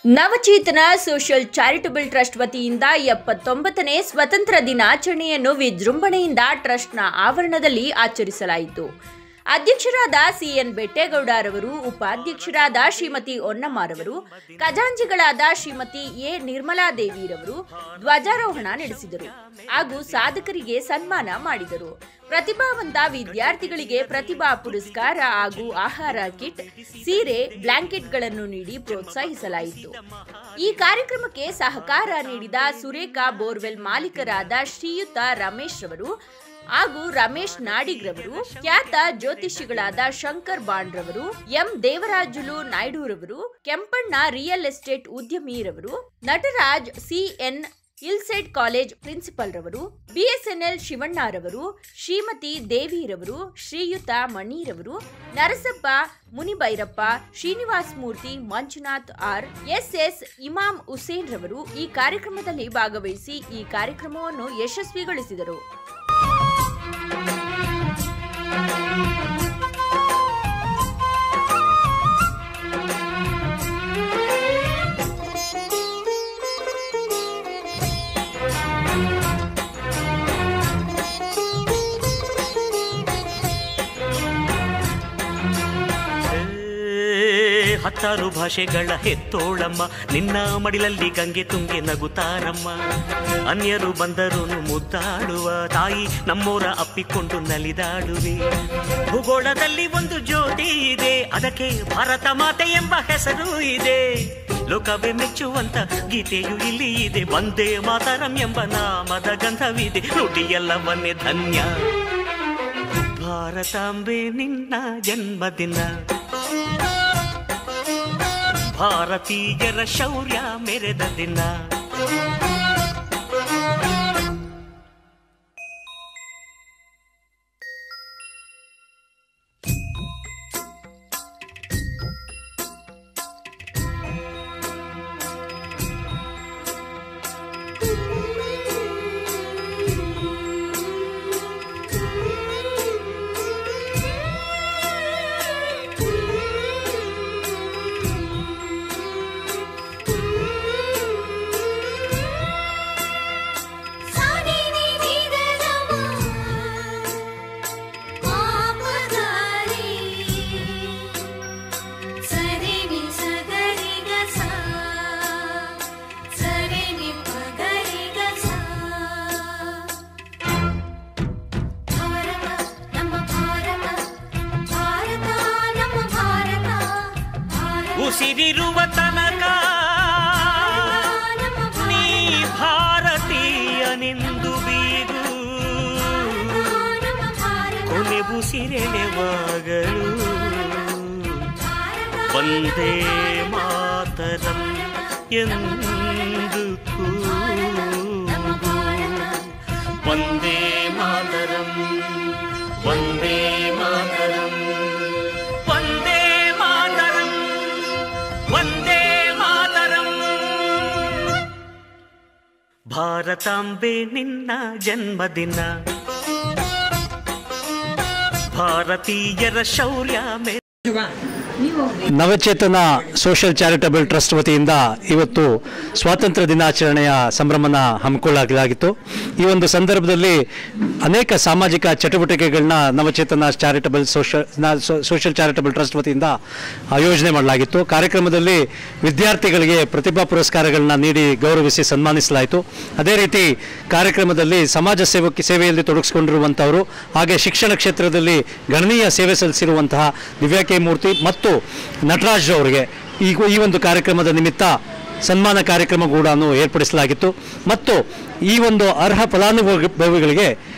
ನವಚೇತನ social charitable trust ವತಿಯಿಂದ 79ನೇ ಸ್ವತಂತ್ರ ದಿನಾಚರಣೆಯನ್ನು ವಿಜೃಂಭಣೆಯಿಂದ ಟ್ರಸ್ಟ್ನ ಆವರಣದಲ್ಲಿ ಆಚರಿಸಲಾಯಿತು. ಅಧ್ಯಕ್ಷರಾದ ಸಿಎನ್ ಬೆಟ್ಟೇಗೌಡರವರು, ಉಪಾಧ್ಯಕ್ಷರಾದ ಶ್ರೀಮತಿ ಹೊನ್ನಮ್ಮರವರು, ಖಜಾಂಚಿಗಳಾದ ಶ್ರೀಮತಿ ಎ ನಿರ್ಮಲಾದೇವಿರವರು ಧ್ವಜಾರೋಹಣ ನಡೆಸಿದರು ಹಾಗೂ ಸಾಧಕರಿಗೆ ಸನ್ಮಾನ ಮಾಡಿದರು. ಪ್ರತಿಭಾವಂತ ವಿದ್ಯಾರ್ಥಿಗಳಿಗೆ ಪ್ರತಿಭಾ ಪುರಸ್ಕಾರ ಹಾಗೂ ಆಹಾರ ಕಿಟ್, ಸೀರೆ, ಬ್ಲಾಂಕೆಟ್ಗಳನ್ನು ನೀಡಿ ಪ್ರೋತ್ಸಾಹಿಸಲಾಯಿತು. ಈ ಕಾರ್ಯಕ್ರಮಕ್ಕೆ ಸಹಕಾರ ನೀಡಿದ ಸುರೇಖಾ ಬೋರ್ವೆಲ್ ಮಾಲೀಕರಾದ ಶ್ರೀಯುತ ರಮೇಶ್ ರವರು ಹಾಗೂ ರಮೇಶ್ ನಾಡಿಗ್ರವರು, ಖ್ಯಾತ ಜ್ಯೋತಿಷಿಗಳಾದ ಶಂಕರ್ ಬಾಂಡ್ರವರು, ಎಂ ದೇವರಾಜುಲು ನಾಯ್ಡುರವರು, ಕೆಂಪಣ್ಣ ರಿಯಲ್ ಎಸ್ಟೇಟ್ ಉದ್ಯಮಿರವರು, ನಟರಾಜ್ ಸಿಎನ್ ಇಲ್ಸೆಡ್ ಕಾಲೇಜ್ ಪ್ರಿನ್ಸಿಪಲ್ ರವರು, ಬಿಎಸ್ಎನ್ಎಲ್ ಶಿವಣ್ಣರವರು, ಶ್ರೀಮತಿ ದೇವಿರವರು, ಶ್ರೀಯುತ ಮಣಿರವರು, ನರಸಪ್ಪ ಮುನಿಬೈರಪ್ಪ, ಶ್ರೀನಿವಾಸ್ ಮೂರ್ತಿ, ಮಂಜುನಾಥ್ ಆರ್, ಎಸ್ಎಸ್ ಇಮಾಮ್ ಹುಸೇನ್ ರವರು ಈ ಕಾರ್ಯಕ್ರಮದಲ್ಲಿ ಭಾಗವಹಿಸಿ ಈ ಕಾರ್ಯಕ್ರಮವನ್ನು ಯಶಸ್ವಿಗೊಳಿಸಿದರು. ಹತ್ತಾರು ಭಾಷೆಗಳ ಹೆತ್ತೋಳಮ್ಮ, ನಿನ್ನ ಮಡಿಲಲ್ಲಿ ಗಂಗೆ ತುಂಗೆ ನಗುತ್ತಾರಮ್ಮ. ಅನ್ಯರು ಬಂದರು ಮುದ್ದಾಡುವ ತಾಯಿ, ನಮ್ಮೋರ ಅಪ್ಪಿಕೊಂಡು ನಲಿದಾಡುವೆ. ಭೂಗೋಳದಲ್ಲಿ ಒಂದು ಜ್ಯೋತಿ ಇದೆ, ಅದಕ್ಕೆ ಭಾರತ ಮಾತೆ ಎಂಬ ಹೆಸರು ಇದೆ. ಲೋಕವೇ ಮೆಚ್ಚುವಂತ ಗೀತೆಯು ಇಲ್ಲಿ ಇದೆ, ವಂದೇ ಮಾತರಂ ಎಂಬ ನಾಮದ ಗಂಧವಿದೆ. ನುಡಿಯೆಲ್ಲವನ್ನೇ ಧನ್ಯ. ಭಾರತಾಂಬೆ ನಿನ್ನ ಜನ್ಮದಿನ, ಭಾರತೀಯರ ಶೌರ್ಯ ಮೆರೆದ ದಿನ. ಉಸಿರಿರುವ ತನಕ ನೀ ಭಾರತೀಯನೆಂದು ಬೀರು, ಕೊನೆ ಉಸಿರೆಳೆವಾಗಲು ವಂದೇ ಮಾತರಂ ಎಂದು ಕೂಗು. ವಂದೇ ಮಾತರಂ, ವಂದೇ ಮಾತರಂ, ವಂದೇ ಮಾತರಂ, ವಂದೇ ಮಾತರಂ. ಭಾರತಾಂಬೆ ನಿನ್ನ ಜನ್ಮದಿನ, ಭಾರತೀಯರ ಶೌರ್ಯ ಮೇ. ನವಚೇತನ ಸೋಷಿಯಲ್ ಚಾರಿಟಬಲ್ ಟ್ರಸ್ಟ್ ವತಿಯಿಂದ ಇವತ್ತು ಸ್ವಾತಂತ್ರ್ಯ ದಿನಾಚರಣೆಯ ಸಂಭ್ರಮನ ಹಮ್ಮಿಕೊಳ್ಳಲಾಗಿತ್ತು. ಈ ಒಂದು ಸಂದರ್ಭದಲ್ಲಿ ಅನೇಕ ಸಾಮಾಜಿಕ ಚಟುವಟಿಕೆಗಳನ್ನ ನವಚೇತನ ಸೋಷಿಯಲ್ ಚಾರಿಟಬಲ್ ಟ್ರಸ್ಟ್ ವತಿಯಿಂದ ಆಯೋಜನೆ ಮಾಡಲಾಗಿತ್ತು. ಕಾರ್ಯಕ್ರಮದಲ್ಲಿ ವಿದ್ಯಾರ್ಥಿಗಳಿಗೆ ಪ್ರತಿಭಾ ಪುರಸ್ಕಾರಗಳನ್ನ ನೀಡಿ ಗೌರವಿಸಿ ಸನ್ಮಾನಿಸಲಾಯಿತು. ಅದೇ ರೀತಿ ಕಾರ್ಯಕ್ರಮದಲ್ಲಿ ಸಮಾಜ ಸೇವೆಯಲ್ಲಿ ತೊಡಗಿಸಿಕೊಂಡಿರುವಂಥವರು, ಹಾಗೆ ಶಿಕ್ಷಣ ಕ್ಷೇತ್ರದಲ್ಲಿ ಗಣನೀಯ ಸೇವೆ ಸಲ್ಲಿಸಿರುವಂತಹ ದಿವ್ಯಾ ಕೆ ಮೂರ್ತಿ ಮತ್ತು ನಟರಾಜ್ ಅವರಿಗೆ ಈ ಒಂದು ಕಾರ್ಯಕ್ರಮದ ನಿಮಿತ್ತ ಸನ್ಮಾನ ಕಾರ್ಯಕ್ರಮ ಕೂಡ ಏರ್ಪಡಿಸಲಾಗಿತ್ತು. ಮತ್ತು ಈ ಒಂದು ಅರ್ಹ ಫಲಾನುಭವಿಗಳಿಗೆ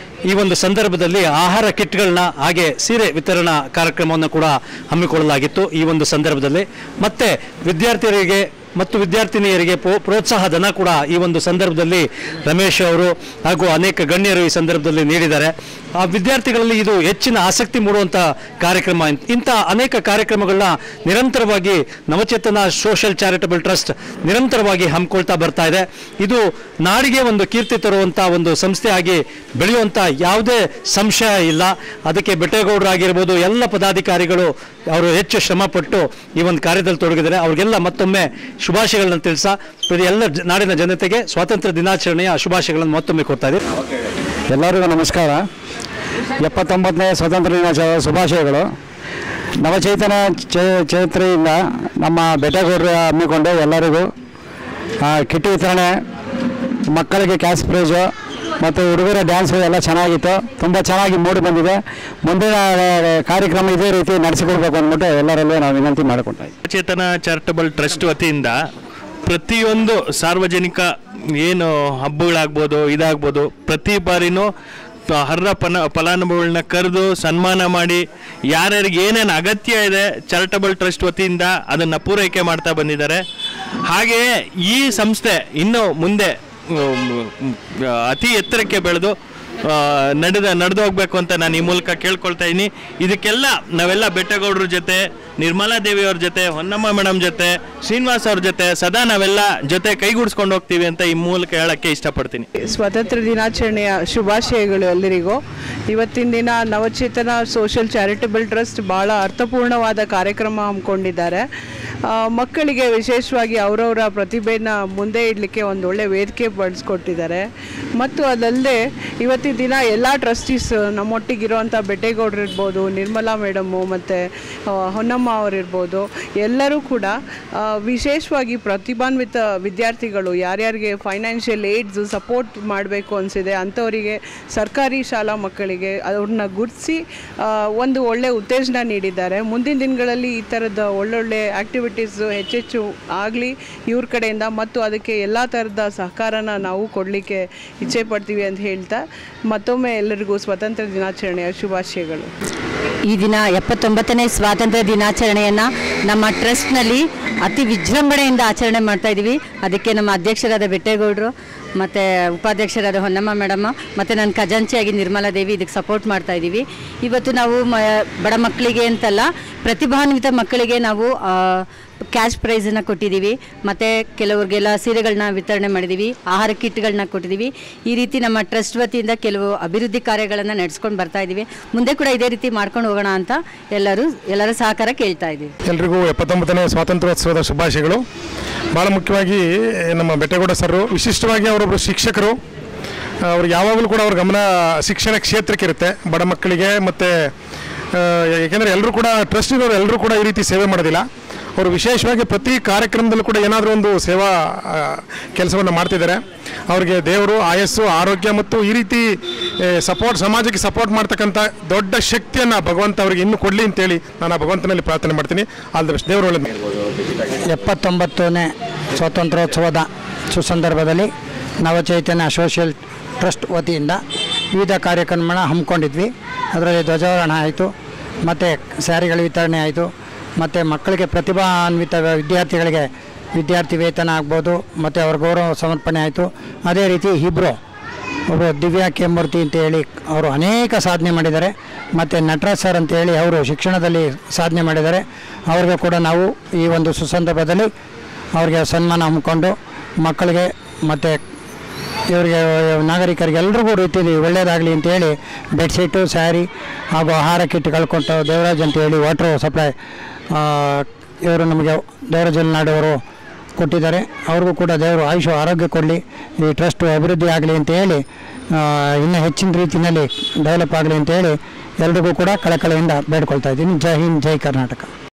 ಈ ಒಂದು ಸಂದರ್ಭದಲ್ಲಿ ಆಹಾರ ಕಿಟ್ಗಳನ್ನ ಹಾಗೆ ಸೀರೆ ವಿತರಣಾ ಕಾರ್ಯಕ್ರಮವನ್ನು ಕೂಡ ಹಮ್ಮಿಕೊಳ್ಳಲಾಗಿತ್ತು. ಈ ಒಂದು ಸಂದರ್ಭದಲ್ಲಿ ಮತ್ತೆ ವಿದ್ಯಾರ್ಥಿಯರಿಗೆ ಮತ್ತು ವಿದ್ಯಾರ್ಥಿನಿಯರಿಗೆ ಪ್ರೋತ್ಸಾಹ ಧನ ಕೂಡ ಈ ಒಂದು ಸಂದರ್ಭದಲ್ಲಿ ರಮೇಶ್ ಅವರು ಹಾಗೂ ಅನೇಕ ಗಣ್ಯರು ಈ ಸಂದರ್ಭದಲ್ಲಿ ನೀಡಿದ್ದಾರೆ. ಆ ವಿದ್ಯಾರ್ಥಿಗಳಲ್ಲಿ ಇದು ಹೆಚ್ಚಿನ ಆಸಕ್ತಿ ಮೂಡುವಂಥ ಕಾರ್ಯಕ್ರಮ. ಇಂಥ ಅನೇಕ ಕಾರ್ಯಕ್ರಮಗಳನ್ನ ನಿರಂತರವಾಗಿ ನವಚೇತನ ಸೋಷಿಯಲ್ ಚಾರಿಟಬಲ್ ಟ್ರಸ್ಟ್ ನಿರಂತರವಾಗಿ ಹಮ್ಮಿಕೊಳ್ತಾ ಬರ್ತಾ ಇದೆ. ಇದು ನಾಡಿಗೆ ಒಂದು ಕೀರ್ತಿ ತರುವಂಥ ಒಂದು ಸಂಸ್ಥೆಯಾಗಿ ಬೆಳೆಯುವಂಥ ಯಾವುದೇ ಸಂಶಯ ಇಲ್ಲ. ಅದಕ್ಕೆ ಬೆಟ್ಟೇಗೌಡರಾಗಿರ್ಬೋದು, ಎಲ್ಲ ಪದಾಧಿಕಾರಿಗಳು ಅವರು ಹೆಚ್ಚು ಶ್ರಮಪಟ್ಟು ಈ ಒಂದು ಕಾರ್ಯದಲ್ಲಿ ತೊಡಗಿದ್ದಾರೆ. ಅವ್ರಿಗೆಲ್ಲ ಮತ್ತೊಮ್ಮೆ ಶುಭಾಶಯಗಳನ್ನು ತಿಳಿಸ ಎಲ್ಲ ನಾಡಿನ ಜನತೆಗೆ ಸ್ವಾತಂತ್ರ್ಯ ದಿನಾಚರಣೆಯ ಶುಭಾಶಯಗಳನ್ನು ಮತ್ತೊಮ್ಮೆ ಕೊಡ್ತಾ ಇದ್ದೀವಿ. ಎಲ್ಲರಿಗೂ ನಮಸ್ಕಾರ. 79ನೇ ಸ್ವಾತಂತ್ರ್ಯ ದಿನಾಚರಣೆಯ ಶುಭಾಶಯಗಳು. ನವಚೇತನ ಚೈತ್ರೆಯಿಂದ ನಮ್ಮ ಬೆಟ್ಟಗೌಡರು ಹಮ್ಮಿಕೊಂಡು ಎಲ್ಲರಿಗೂ ಕಿಟ್ ವಿತರಣೆ, ಮಕ್ಕಳಿಗೆ ಕ್ಯಾಶ್ ಪ್ರೈಜು ಮತ್ತು ಹುಡುಗರ ಡ್ಯಾನ್ಸು ಎಲ್ಲ ಚೆನ್ನಾಗಿತ್ತು. ತುಂಬ ಚೆನ್ನಾಗಿ ಮೂಡಿ ಬಂದಿದೆ. ಮುಂದಿನ ಕಾರ್ಯಕ್ರಮ ಇದೇ ರೀತಿ ನಡೆಸಿಕೊಡ್ಬೇಕು ಅಂದ್ಬಿಟ್ಟು ಎಲ್ಲರಲ್ಲೂ ನಾವು ವಿನಂತಿ ಮಾಡಿಕೊಳ್ತಾ ಇದ್ದೀವಿ. ನವಚೇತನ ಚಾರಿಟಬಲ್ ಟ್ರಸ್ಟ್ ವತಿಯಿಂದ ಪ್ರತಿಯೊಂದು ಸಾರ್ವಜನಿಕ ಏನು ಹಬ್ಬಗಳಾಗ್ಬೋದು ಇದಾಗ್ಬೋದು ಪ್ರತಿ ಬಾರಿನೂ ಅರ್ಹ ಫಲಾನುಭವಿಗಳನ್ನ ಕರೆದು ಸನ್ಮಾನ ಮಾಡಿ ಯಾರ್ಯಾರಿಗೆ ಏನೇನು ಅಗತ್ಯ ಇದೆ ಚಾರಿಟಬಲ್ ಟ್ರಸ್ಟ್ ವತಿಯಿಂದ ಅದನ್ನು ಪೂರೈಕೆ ಮಾಡ್ತಾ ಬಂದಿದ್ದಾರೆ. ಹಾಗೆಯೇ ಈ ಸಂಸ್ಥೆ ಇನ್ನು ಮುಂದೆ ಅತಿ ಎತ್ತರಕ್ಕೆ ಬೆಳೆದು ನಡೆದು ಹೋಗಬೇಕು ಅಂತ ನಾನು ಈ ಮೂಲಕ ಕೇಳ್ಕೊಳ್ತಾ ಇದ್ದೀನಿ. ಇದಕ್ಕೆಲ್ಲ ನಾವೆಲ್ಲ ಬೆಟ್ಟಗೌಡರ ಜೊತೆ, ನಿರ್ಮಲಾ ದೇವಿಯವ್ರ ಜೊತೆ, ಹೊನ್ನಮ್ಮ ಮೇಡಮ್ ಜೊತೆ, ಶ್ರೀನಿವಾಸ್ ಅವ್ರ ಜೊತೆ ಸದಾ ನಾವೆಲ್ಲ ಜೊತೆ ಕೈಗೂಡಿಸ್ಕೊಂಡು ಹೋಗ್ತೀವಿ ಅಂತ ಈ ಮೂಲಕ ಹೇಳೋಕ್ಕೆ ಇಷ್ಟಪಡ್ತೀನಿ. ಸ್ವಾತಂತ್ರ್ಯ ದಿನಾಚರಣೆಯ ಶುಭಾಶಯಗಳು ಎಲ್ಲರಿಗೂ. ಇವತ್ತಿನ ದಿನ ನವಚೇತನ ಸೋಷಿಯಲ್ ಚಾರಿಟಬಲ್ ಟ್ರಸ್ಟ್ ಭಾಳ ಅರ್ಥಪೂರ್ಣವಾದ ಕಾರ್ಯಕ್ರಮ ಹಮ್ಮಿಕೊಂಡಿದ್ದಾರೆ. ಮಕ್ಕಳಿಗೆ ವಿಶೇಷವಾಗಿ ಅವರವರ ಪ್ರತಿಭೆನ ಮುಂದೆ ಇಡಲಿಕ್ಕೆ ಒಂದು ಒಳ್ಳೆಯ ವೇದಿಕೆ ಪಡಿಸ್ಕೊಟ್ಟಿದ್ದಾರೆ. ಮತ್ತು ಅದಲ್ಲದೆ ಇವತ್ತಿನ ದಿನ ಎಲ್ಲ ಟ್ರಸ್ಟೀಸ್ ನಮ್ಮೊಟ್ಟಿಗಿರುವಂಥ ಬೆಟ್ಟೇಗೌಡರು ಇರ್ಬೋದು, ನಿರ್ಮಲಾ ಮೇಡಮ್ಮು ಮತ್ತು ಹೊನ್ನಮ್ಮ ಅವರಿರ್ಬೋದು, ಎಲ್ಲರೂ ಕೂಡ ವಿಶೇಷವಾಗಿ ಪ್ರತಿಭಾನ್ವಿತ ವಿದ್ಯಾರ್ಥಿಗಳು ಯಾರ್ಯಾರಿಗೆ ಫೈನಾನ್ಷಿಯಲ್ ಏಡ್ಸ್ ಸಪೋರ್ಟ್ ಮಾಡಬೇಕು ಅನಿಸಿದೆ ಅಂಥವರಿಗೆ ಸರ್ಕಾರಿ ಶಾಲಾ ಮಕ್ಕಳಿಗೆ ಅವ್ರನ್ನ ಗುರುತಿಸಿ ಒಂದು ಒಳ್ಳೆಯ ಉತ್ತೇಜನ ನೀಡಿದ್ದಾರೆ. ಮುಂದಿನ ದಿನಗಳಲ್ಲಿ ಈ ಥರದ ಒಳ್ಳೊಳ್ಳೆ ಆ್ಯಕ್ಟಿವಿಟೀಸು ಹೆಚ್ಚೆಚ್ಚು ಆಗಲಿ ಇವ್ರ ಕಡೆಯಿಂದ, ಮತ್ತು ಅದಕ್ಕೆ ಎಲ್ಲ ಥರದ ಸಹಕಾರನ ನಾವು ಕೊಡಲಿಕ್ಕೆ ಇಚ್ಛೆ ಪಡ್ತೀವಿ ಅಂತ ಹೇಳ್ತಾ ಮತ್ತೊಮ್ಮೆ ಎಲ್ಲರಿಗೂ ಸ್ವಾತಂತ್ರ್ಯ ದಿನಾಚರಣೆಯ ಶುಭಾಶಯಗಳು. ಈ ದಿನ 79ನೇ ಸ್ವಾತಂತ್ರ್ಯ ದಿನಾಚರಣೆಯನ್ನು ನಮ್ಮ ಟ್ರಸ್ಟ್ನಲ್ಲಿ ಅತಿ ವಿಜೃಂಭಣೆಯಿಂದ ಆಚರಣೆ ಮಾಡ್ತಾಯಿದ್ದೀವಿ. ಅದಕ್ಕೆ ನಮ್ಮ ಅಧ್ಯಕ್ಷರಾದ ಬೆಟ್ಟೇಗೌಡರು ಮತ್ತು ಉಪಾಧ್ಯಕ್ಷರಾದ ಹೊನ್ನಮ್ಮ ಮೇಡಮ್ಮ ಮತ್ತು ನನ್ನ ಖಜಾಂಚಿಯಾಗಿ ನಿರ್ಮಲಾ ದೇವಿ ಇದಕ್ಕೆ ಸಪೋರ್ಟ್ ಮಾಡ್ತಾಯಿದ್ದೀವಿ. ಇವತ್ತು ನಾವು ಬಡ ಮಕ್ಕಳಿಗೆ ಅಂತಲ್ಲ, ಪ್ರತಿಭಾನ್ವಿತ ಮಕ್ಕಳಿಗೆ ನಾವು ಕ್ಯಾಶ್ ಪ್ರೈಸನ್ನು ಕೊಟ್ಟಿದ್ದೀವಿ. ಮತ್ತು ಕೆಲವ್ರಿಗೆಲ್ಲ ಸೀರೆಗಳನ್ನ ವಿತರಣೆ ಮಾಡಿದ್ದೀವಿ, ಆಹಾರ ಕಿಟ್ಗಳನ್ನ ಕೊಟ್ಟಿದ್ದೀವಿ. ಈ ರೀತಿ ನಮ್ಮ ಟ್ರಸ್ಟ್ ವತಿಯಿಂದ ಕೆಲವು ಅಭಿವೃದ್ಧಿ ಕಾರ್ಯಗಳನ್ನು ನಡೆಸ್ಕೊಂಡು ಬರ್ತಾಯಿದ್ದೀವಿ. ಮುಂದೆ ಕೂಡ ಇದೇ ರೀತಿ ಮಾಡ್ಕೊಂಡು ಹೋಗೋಣ ಅಂತ ಎಲ್ಲರ ಸಹಕಾರ ಕೇಳ್ತಾ ಇದ್ದೀವಿ. ಎಲ್ರಿಗೂ 79ನೇ ಸ್ವಾತಂತ್ರ್ಯೋತ್ಸವದ ಶುಭಾಶಯಗಳು. ಭಾಳ ಮುಖ್ಯವಾಗಿ ನಮ್ಮ ಬೆಟ್ಟೇಗೌಡ ಸರ್ ವಿಶಿಷ್ಟವಾಗಿ ಅವರೊಬ್ಬರು ಶಿಕ್ಷಕರು. ಅವ್ರು ಯಾವಾಗಲೂ ಕೂಡ ಅವ್ರ ಗಮನ ಶಿಕ್ಷಣ ಕ್ಷೇತ್ರಕ್ಕೆ ಇರುತ್ತೆ, ಬಡ ಮಕ್ಕಳಿಗೆ. ಮತ್ತು ಏಕೆಂದರೆ ಎಲ್ಲರೂ ಕೂಡ ಟ್ರಸ್ಟ್ ಇರೋರು ಎಲ್ಲರೂ ಕೂಡ ಈ ರೀತಿ ಸೇವೆ ಮಾಡೋದಿಲ್ಲ. ಅವರು ವಿಶೇಷವಾಗಿ ಪ್ರತಿ ಕಾರ್ಯಕ್ರಮದಲ್ಲೂ ಕೂಡ ಏನಾದರೂ ಒಂದು ಸೇವಾ ಕೆಲಸವನ್ನು ಮಾಡ್ತಿದ್ದಾರೆ. ಅವ್ರಿಗೆ ದೇವರು ಆಯಸ್ಸು, ಆರೋಗ್ಯ ಮತ್ತು ಈ ರೀತಿ ಸಮಾಜಕ್ಕೆ ಸಪೋರ್ಟ್ ಮಾಡ್ತಕ್ಕಂಥ ದೊಡ್ಡ ಶಕ್ತಿಯನ್ನು ಭಗವಂತ ಅವರಿಗೆ ಇನ್ನೂ ಕೊಡಲಿ ಅಂತೇಳಿ ನಾನು ಆ ಭಗವಂತನಲ್ಲಿ ಪ್ರಾರ್ಥನೆ ಮಾಡ್ತೀನಿ. All the best. ದೇವರು ಒಳ್ಳೆಯದು. 79ನೇ ಸ್ವಾತಂತ್ರ್ಯೋತ್ಸವದ ಸುಸಂದರ್ಭದಲ್ಲಿ ನವಚೈತನ್ಯ ಸೋಷಿಯಲ್ ಟ್ರಸ್ಟ್ ವತಿಯಿಂದ ವಿವಿಧ ಕಾರ್ಯಕ್ರಮಗಳನ್ನ ಹಮ್ಮಿಕೊಂಡಿದ್ವಿ. ಅದರಲ್ಲಿ ಧ್ವಜಾರೋಹಣ ಆಯಿತು, ಮತ್ತು ಸ್ಯಾರಿಗಳ ವಿತರಣೆ ಆಯಿತು, ಮತ್ತು ಮಕ್ಕಳಿಗೆ ಪ್ರತಿಭಾನ್ವಿತ ವಿದ್ಯಾರ್ಥಿಗಳಿಗೆ ವಿದ್ಯಾರ್ಥಿ ವೇತನ ಆಗ್ಬೋದು, ಮತ್ತು ಅವ್ರ ಗೌರವ ಸಮರ್ಪಣೆ ಆಯಿತು. ಅದೇ ರೀತಿ ಒಬ್ಬರು ದಿವ್ಯಾ ಕೇಮೂರ್ತಿ ಅಂತೇಳಿ ಅವರು ಅನೇಕ ಸಾಧನೆ ಮಾಡಿದ್ದಾರೆ. ಮತ್ತು ನಟರಾಜ್ ಸರ್ ಅಂತೇಳಿ ಅವರು ಶಿಕ್ಷಣದಲ್ಲಿ ಸಾಧನೆ ಮಾಡಿದ್ದಾರೆ. ಅವ್ರಿಗೆ ಕೂಡ ನಾವು ಈ ಒಂದು ಸುಸಂದರ್ಭದಲ್ಲಿ ಅವ್ರಿಗೆ ಸನ್ಮಾನ ಹಮ್ಮಿಕೊಂಡು ಮಕ್ಕಳಿಗೆ ಮತ್ತು ಇವರಿಗೆ ನಾಗರಿಕರಿಗೆ ಎಲ್ರಿಗೂ ರೀತಿಯಲ್ಲಿ ಒಳ್ಳೆಯದಾಗಲಿ ಅಂತೇಳಿ ಬೆಡ್ಶೀಟು, ಸ್ಯಾರಿ ಹಾಗೂ ಆಹಾರ ಕಿಟ್ಗಳು ಕೊಟ್ಟು ದೇವರಾಜ್ ಅಂತೇಳಿ ವಾಟ್ರ್ ಸಪ್ಲೈ ಇವರು ನಮಗೆ ದೇವರಾಜ್ ನಾಡವರು ಕೊಟ್ಟಿದ್ದಾರೆ. ಅವ್ರಿಗೂ ಕೂಡ ದೇವರು ಆಯುಷು ಆರೋಗ್ಯ ಕೊಡಲಿ, ಈ ಟ್ರಸ್ಟ್ ಅಭಿವೃದ್ಧಿ ಆಗಲಿ ಅಂತೇಳಿ, ಇನ್ನೂ ಹೆಚ್ಚಿನ ರೀತಿಯಲ್ಲಿ ಡೆವಲಪ್ ಆಗಲಿ ಅಂತೇಳಿ ಎಲ್ರಿಗೂ ಕೂಡ ಕಳಕಳಿಯಿಂದ ಬೇಡ್ಕೊಳ್ತಾ ಇದ್ದೀನಿ. ಜೈ ಹಿಂದ್, ಜೈ ಕರ್ನಾಟಕ.